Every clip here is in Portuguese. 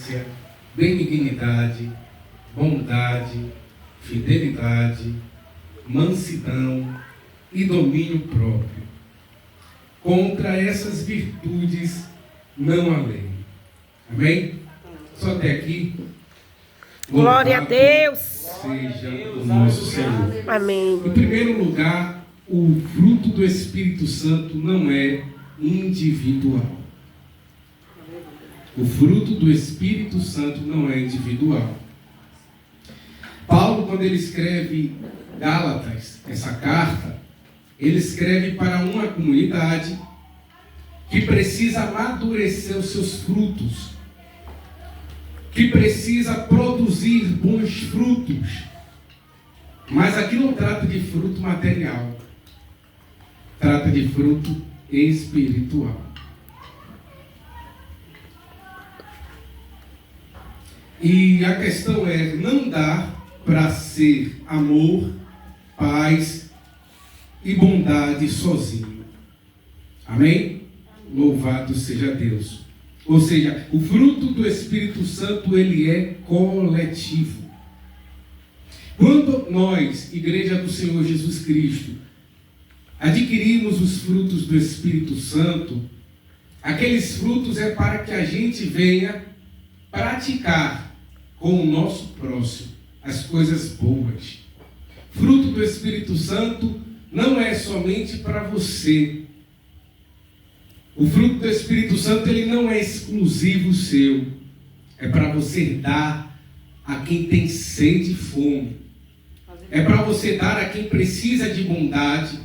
paciência, benignidade, bondade, fidelidade, mansidão e domínio próprio. Contra essas virtudes não há lei. Amém? Só até aqui. Glória a Deus. Seja o nosso Senhor. Amém. Em primeiro lugar, o fruto do Espírito Santo não é individual. O fruto do Espírito Santo não é individual. Paulo, quando ele escreve Gálatas, essa carta, ele escreve para uma comunidade que precisa amadurecer os seus frutos, que precisa produzir bons frutos. Mas aqui não trata de fruto material, trata de fruto espiritual. E a questão é, não dá para ser amor, paz e bondade sozinho. Amém? Louvado seja Deus. Ou seja, o fruto do Espírito Santo, ele é coletivo. Quando nós, Igreja do Senhor Jesus Cristo, adquirimos os frutos do Espírito Santo, aqueles frutos é para que a gente venha praticar com o nosso próximo as coisas boas. Fruto do Espírito Santo não é somente para você. O fruto do Espírito Santo, ele não é exclusivo seu. É para você dar a quem tem sede e fome. É para você dar a quem precisa de bondade.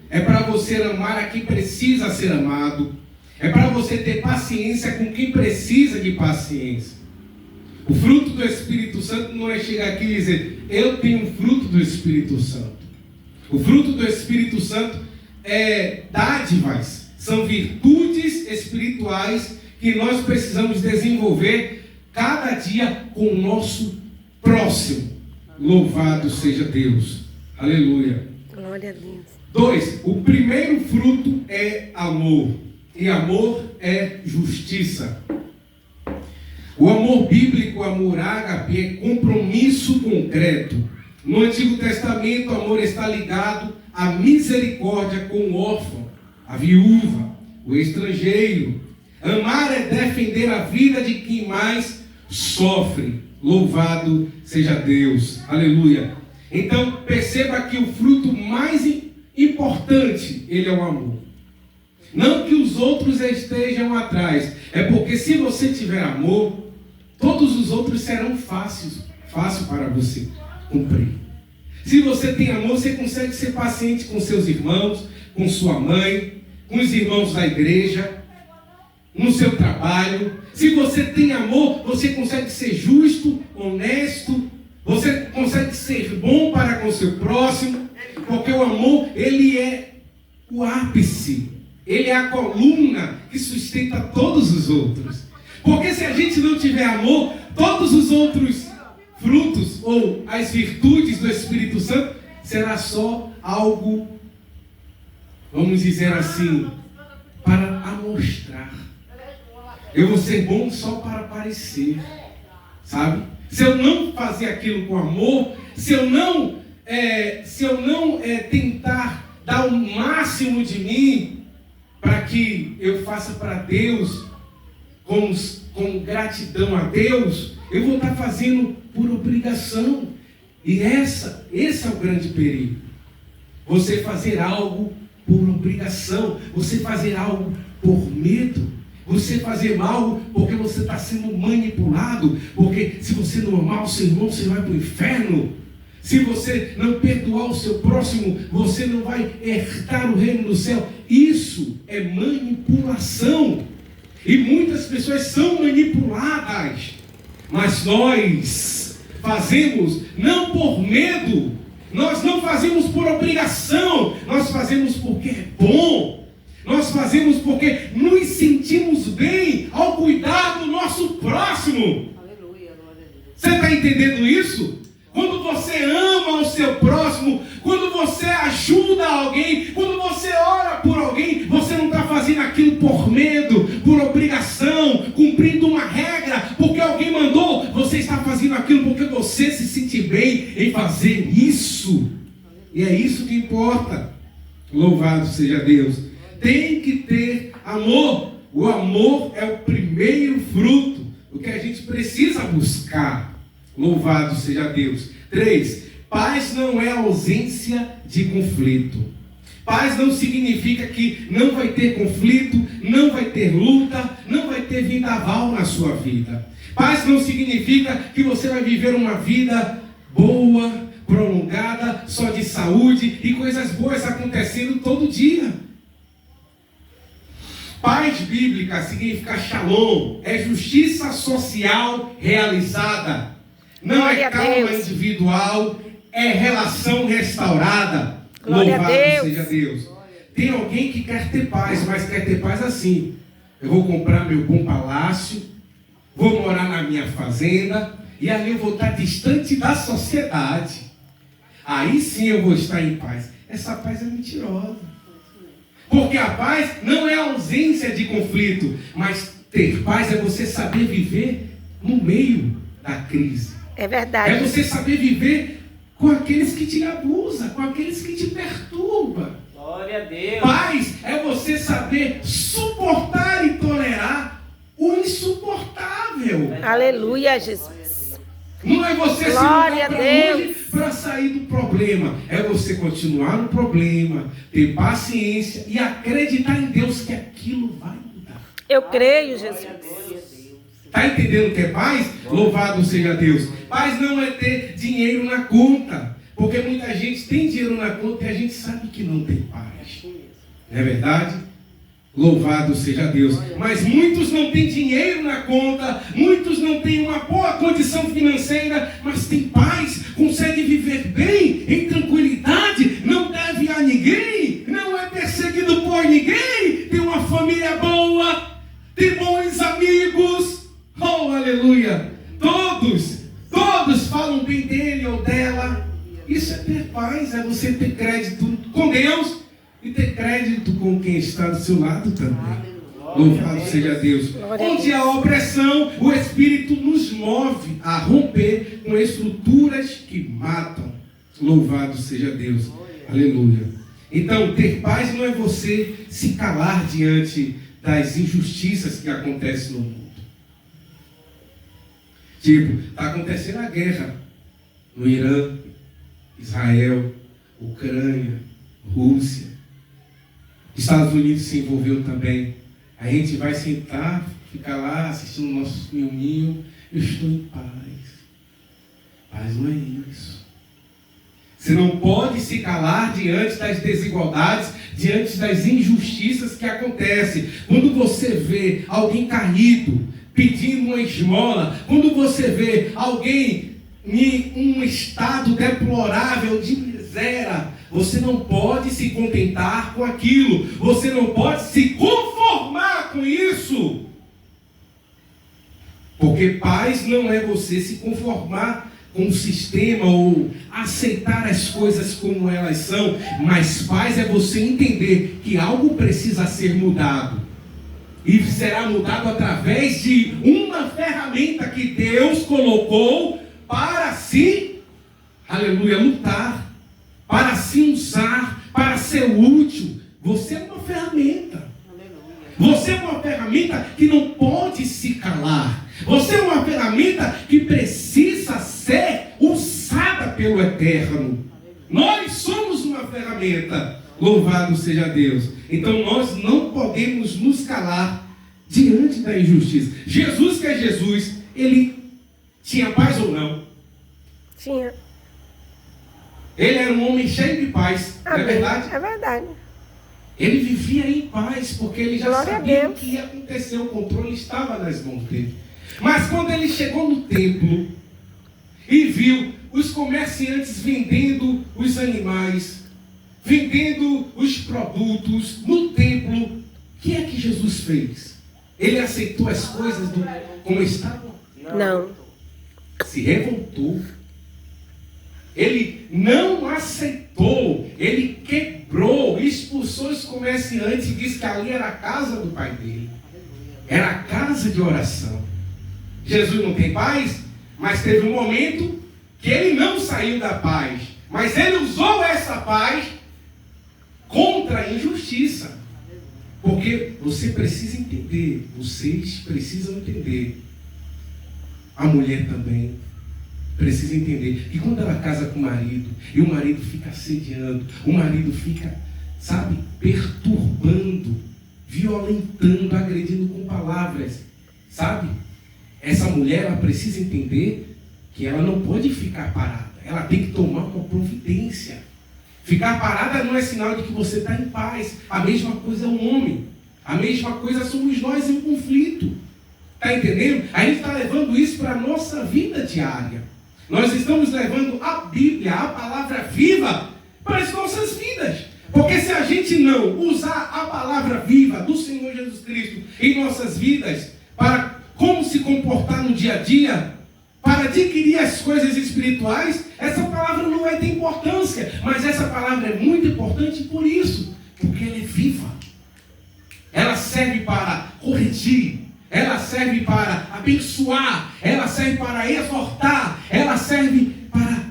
É para você amar a quem precisa ser amado. É para você ter paciência com quem precisa de paciência. O fruto do Espírito Santo não é chegar aqui e dizer, eu tenho fruto do Espírito Santo. O fruto do Espírito Santo é dádivas, são virtudes espirituais que nós precisamos desenvolver cada dia com o nosso próximo. Louvado seja Deus. Aleluia. Glória a Deus. 2. O primeiro fruto é amor. E amor é justiça. O amor bíblico, amor ágape, é compromisso concreto. No Antigo Testamento, o amor está ligado à misericórdia com o órfão, a viúva, o estrangeiro. Amar é defender a vida de quem mais sofre. Louvado seja Deus. Aleluia. Então, perceba que o fruto mais importante, ele é o amor. Não que os outros estejam atrás. É porque se você tiver amor, todos os outros serão fácil para você cumprir. Se você tem amor, você consegue ser paciente com seus irmãos, com sua mãe, com os irmãos da igreja, no seu trabalho. Se você tem amor, você consegue ser justo, honesto, você consegue ser bom para com o seu próximo, porque o amor, ele é o ápice, ele é a coluna que sustenta todos os outros. Porque se a gente não tiver amor, todos os outros frutos ou as virtudes do Espírito Santo será só algo, vamos dizer assim, para amostrar. Eu vou ser bom só para aparecer, sabe? Se eu não fazer aquilo com amor, se eu não tentar dar o máximo de mim para que eu faça para Deus, com gratidão a Deus, eu vou estar fazendo por obrigação. E esse é o grande perigo. Você fazer algo por obrigação, você fazer algo por medo, você fazer mal porque você está sendo manipulado, porque se você não amar o seu irmão, você vai para o inferno. Se você não perdoar o seu próximo, você não vai herdar o reino do céu. Isso é manipulação. E muitas pessoas são manipuladas. Mas nós fazemos não por medo, nós não fazemos por obrigação, nós fazemos porque é bom. Nós fazemos porque nos sentimos bem ao cuidar do nosso próximo. Aleluia, glória a Deus. Você está entendendo isso? Quando você ama o seu próximo, quando você ajuda alguém, quando você ora por alguém, você não está fazendo fazendo aquilo por medo, por obrigação, cumprindo uma regra, porque alguém mandou. Você está fazendo aquilo porque você se sente bem em fazer isso. E é isso que importa. Louvado seja Deus. Tem que ter amor. O amor é o primeiro fruto, o que a gente precisa buscar. Louvado seja Deus. 3. Paz não é ausência de conflito. Paz não significa que não vai ter conflito, não vai ter luta, não vai ter vendaval na sua vida. Paz não significa que você vai viver uma vida boa, prolongada, só de saúde e coisas boas acontecendo todo dia. Paz bíblica significa shalom, é justiça social realizada. Não é calma individual, é relação restaurada. Louvado seja Deus. Tem alguém que quer ter paz, mas quer ter paz assim. Eu vou comprar meu bom palácio, vou morar na minha fazenda, e ali eu vou estar distante da sociedade. Aí sim eu vou estar em paz. Essa paz é mentirosa. Porque a paz não é ausência de conflito, mas ter paz é você saber viver no meio da crise. É verdade. É você saber viver com aqueles que te abusam, com aqueles que te perturbam. Glória a Deus. Paz é você saber suportar e tolerar o insuportável. Aleluia, Jesus. Não é você se Glória mudar para a longe para sair do problema. É você continuar no problema, ter paciência e acreditar em Deus que aquilo vai mudar. Eu creio, Jesus. Está entendendo o que é paz? Louvado seja Deus. Paz não é ter dinheiro na conta. Porque muita gente tem dinheiro na conta e a gente sabe que não tem paz. Não é verdade? Louvado seja Deus. Mas muitos não têm dinheiro na conta, muitos não têm uma boa condição financeira, mas têm paz, conseguem viver bem, em tranquilidade, não deve a ninguém, não é perseguido por ninguém, tem uma família boa, tem bons amigos. Oh, aleluia! Todos falam bem dele ou dela. Isso é ter paz, é você ter crédito com Deus e ter crédito com quem está do seu lado também. Louvado seja Deus. Onde há opressão, o Espírito nos move a romper com estruturas que matam. Louvado seja Deus. Aleluia. Então, ter paz não é você se calar diante das injustiças que acontecem no mundo. Tipo, está acontecendo a guerra no Irã, Israel, Ucrânia, Rússia. Estados Unidos se envolveu também. A gente vai sentar, ficar lá assistindo o nosso filminho. Eu estou em paz. Paz não é isso. Você não pode se calar diante das desigualdades, diante das injustiças que acontecem. Quando você vê alguém caído, pedindo uma esmola, quando você vê alguém em um estado deplorável de miséria, você não pode se contentar com aquilo, você não pode se conformar com isso, porque paz não é você se conformar com o sistema ou aceitar as coisas como elas são, mas paz é você entender que algo precisa ser mudado. E será mudado através de uma ferramenta que Deus colocou para se, aleluia, lutar, para se usar, para ser útil. Você é uma ferramenta. Você é uma ferramenta que não pode se calar. Você é uma ferramenta que precisa ser usada pelo Eterno. Nós somos uma ferramenta. Louvado seja Deus. Então nós não podemos nos calar diante da injustiça. Jesus, que é Jesus, ele tinha paz ou não? Tinha. Ele era um homem cheio de paz. Não é verdade? É verdade. Ele vivia em paz, porque ele já Glória sabia o que ia acontecer. O controle estava nas mãos dele. Mas quando ele chegou no templo e viu os comerciantes vendendo os animais, vendendo os produtos no templo, o que é que Jesus fez? Ele aceitou as coisas como estavam? Não. Se revoltou. Ele não aceitou. Ele quebrou quebrou, expulsou os comerciantes e disse que ali era a casa do pai dele. Era a casa de oração. Jesus não tem paz, mas teve um momento que ele não saiu da paz. Mas ele usou essa paz contra a injustiça. Porque você precisa entender, vocês precisam entender. A mulher também precisa entender que quando ela casa com o marido, e o marido fica assediando, o marido fica, sabe, perturbando, violentando, agredindo com palavras, sabe? Essa mulher, ela precisa entender que ela não pode ficar parada. Ela tem que tomar uma providência. Ficar parada não é sinal de que você está em paz. A mesma coisa é o homem. A mesma coisa somos nós em conflito. Está entendendo? A gente está levando isso para a nossa vida diária. Nós estamos levando a Bíblia, a palavra viva, para as nossas vidas. Porque se a gente não usar a palavra viva do Senhor Jesus Cristo em nossas vidas, para como se comportar no dia a dia, para adquirir as coisas espirituais, essa palavra não vai ter importância. Mas essa palavra é muito importante por isso, porque ela é viva. Ela serve para corrigir, ela serve para abençoar, ela serve para exortar, ela serve para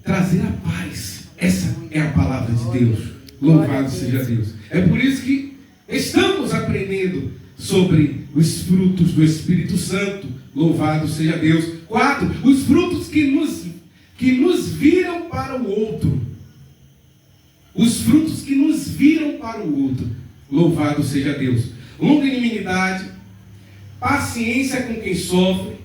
trazer a paz. Essa é a palavra de Deus. Louvado seja Deus. É por isso que estamos aprendendo sobre os frutos do Espírito Santo. Louvado seja Deus. 4. Os frutos que nos viram para o outro. Os frutos que nos viram para o outro. Louvado seja Deus. Longanimidade, paciência com quem sofre.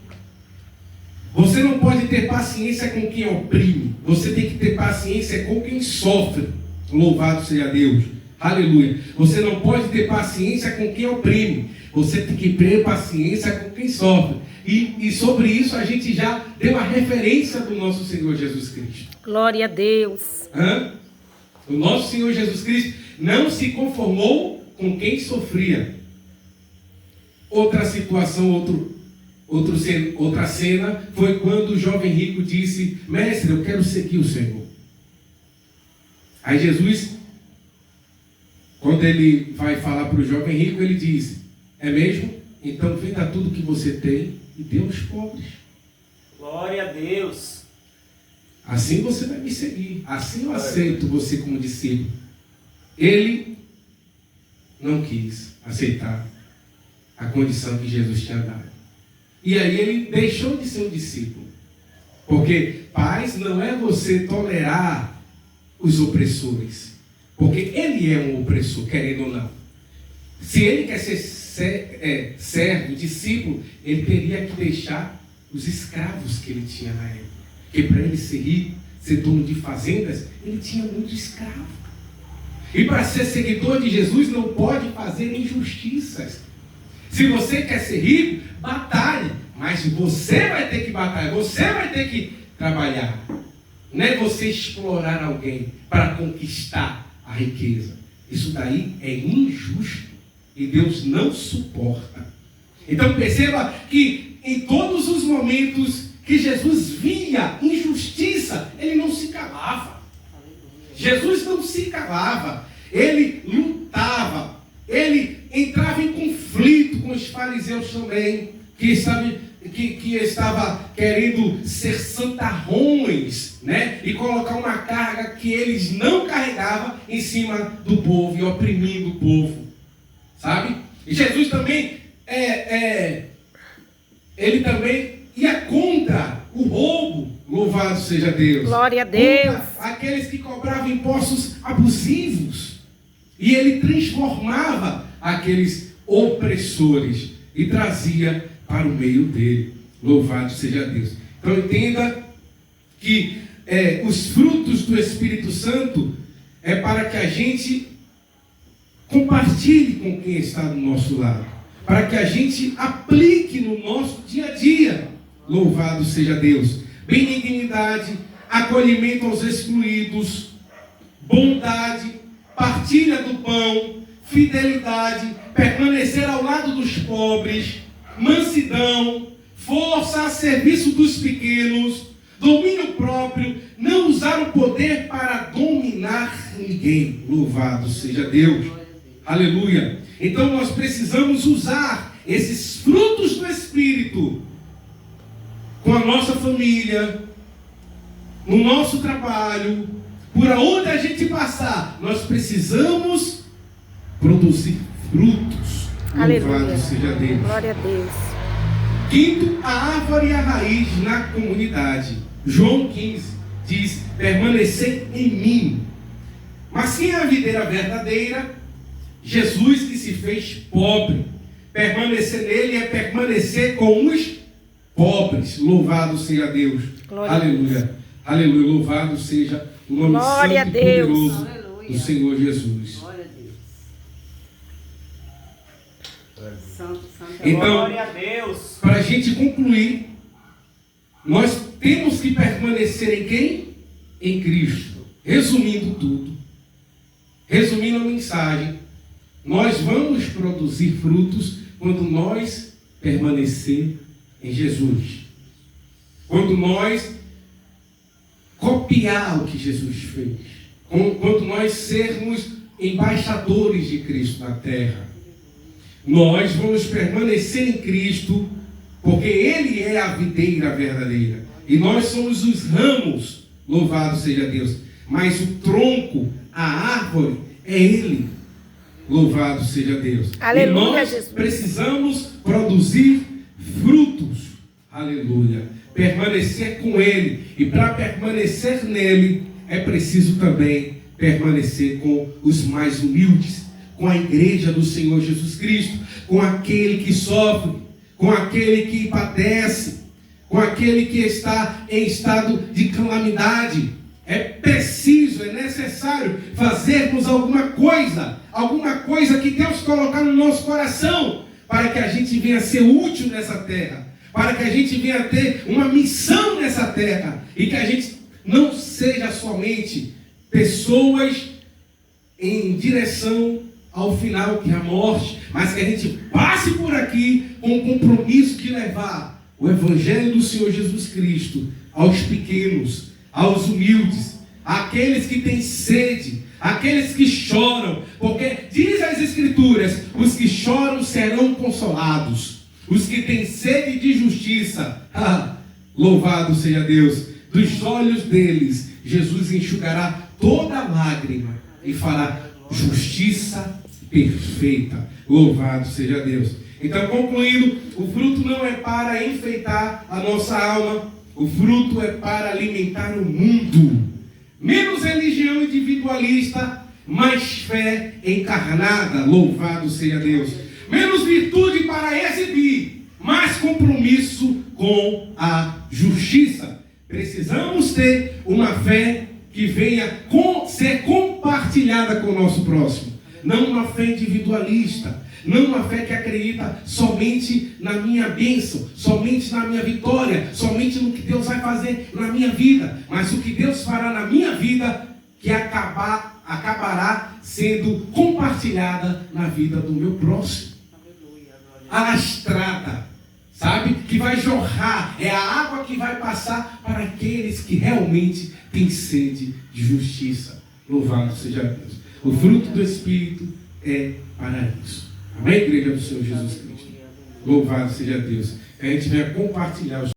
Você não pode ter paciência com quem oprime. Você tem que ter paciência com quem sofre. Louvado seja Deus. Aleluia. Você não pode ter paciência com quem oprime. Você tem que ter paciência com quem sofre. E sobre isso a gente já deu a referência do nosso Senhor Jesus Cristo. Glória a Deus. O nosso Senhor Jesus Cristo não se conformou com quem sofria. Outra situação, outra cena foi quando o jovem rico disse: mestre, eu quero seguir o Senhor. Aí Jesus, quando ele vai falar para o jovem rico, ele diz: é mesmo? Então venda tudo que você tem e dê aos pobres. Glória a Deus. Assim você vai me seguir. Assim eu aceito você como discípulo. Ele não quis aceitar a condição que Jesus tinha dado. E aí ele deixou de ser um discípulo. Porque paz não é você tolerar os opressores. Porque ele é um opressor, querendo ou não. Se ele quer ser servo, discípulo, ele teria que deixar os escravos que ele tinha na época. Porque para ele ser rico, ser dono de fazendas, ele tinha muito escravo. E para ser seguidor de Jesus não pode fazer injustiças. Se você quer ser rico, batalhe. Mas você vai ter que batalhar, você vai ter que trabalhar. Não é você explorar alguém para conquistar a riqueza. Isso daí é injusto. E Deus não suporta. Então perceba que em todos os momentos que Jesus via injustiça, ele não se calava. Jesus não se calava. Ele lutava. Ele entrava em conflito com os fariseus também, que estava querendo ser santarrões, né? E colocar uma carga que eles não carregavam em cima do povo e oprimindo o povo. Sabe? E Jesus também, ele também ia contra o roubo, louvado seja Deus. Glória a Deus. Contra aqueles que cobravam impostos abusivos. E ele transformava aqueles opressores e trazia para o meio dele, louvado seja Deus. Então entenda que os frutos do Espírito Santo é para que a gente compartilhe com quem está do nosso lado, para que a gente aplique no nosso dia a dia. Louvado seja Deus. Benignidade, acolhimento aos excluídos, bondade, partilha do pão, fidelidade, permanecer ao lado dos pobres, mansidão, força a serviço dos pequenos, domínio próprio, não usar o poder para dominar ninguém. Louvado seja Deus. Aleluia. Então nós precisamos usar esses frutos do Espírito com a nossa família, no nosso trabalho, por onde a gente passar. Nós precisamos produzir frutos. Aleluia. Louvado seja Deus. Glória a Deus. Quinto, a árvore e a raiz na comunidade. João 15 diz: permanecer em mim. Mas quem é a videira verdadeira? Jesus, que se fez pobre. Permanecer nele é permanecer com os pobres. Louvado seja Deus. Glória Aleluia. Aleluia. Louvado seja o nome Glória santo a e Deus. poderoso Aleluia. do Senhor Jesus. Glória a Deus. Santo, santo. Então, Glória a Deus. para a gente concluir, nós temos que permanecer em quem? Em Cristo. Resumindo tudo, resumindo a mensagem, nós vamos produzir frutos quando nós permanecer em Jesus. Quando nós copiar o que Jesus fez. Quando nós sermos embaixadores de Cristo na terra. Nós vamos permanecer em Cristo, porque Ele é a videira verdadeira. E nós somos os ramos, louvado seja Deus. Mas o tronco, a árvore, é Ele. Louvado seja Deus. Aleluia, e nós Jesus. precisamos produzir frutos. Aleluia. Permanecer com Ele. E para permanecer nele, é preciso também permanecer com os mais humildes, com a igreja do Senhor Jesus Cristo, com aquele que sofre, com aquele que padece, com aquele que está em estado de calamidade. É preciso, é necessário fazermos alguma coisa que Deus colocar no nosso coração, para que a gente venha ser útil nessa terra, para que a gente venha ter uma missão nessa terra, e que a gente não seja somente pessoas em direção ao final, que é a morte, mas que a gente passe por aqui com o compromisso de levar o Evangelho do Senhor Jesus Cristo aos pequenos, aos humildes, àqueles que têm sede, àqueles que choram, porque diz as Escrituras: os que choram serão consolados, os que têm sede de justiça, louvado seja Deus, dos olhos deles Jesus enxugará toda lágrima e fará justiça perfeita. Louvado seja Deus. Então, concluindo, o fruto não é para enfeitar a nossa alma, o fruto é para alimentar o mundo. Menos religião individualista, mais fé encarnada. Louvado seja Deus. Menos virtude para exibir, mais compromisso com a justiça. Precisamos ter uma fé que venha ser compartilhada com o nosso próximo. Não uma fé individualista, não uma fé que acredita somente na minha bênção, somente na minha vitória, somente no que Deus vai fazer na minha vida, mas o que Deus fará na minha vida, que acabará sendo compartilhada na vida do meu próximo. Alastrada, sabe? Que vai jorrar, é a água que vai passar para aqueles que realmente têm sede de justiça. Louvado seja Deus. O fruto do Espírito é para isso. Amém, igreja do Senhor Jesus Cristo? Louvado seja Deus. Que a gente venha compartilhar os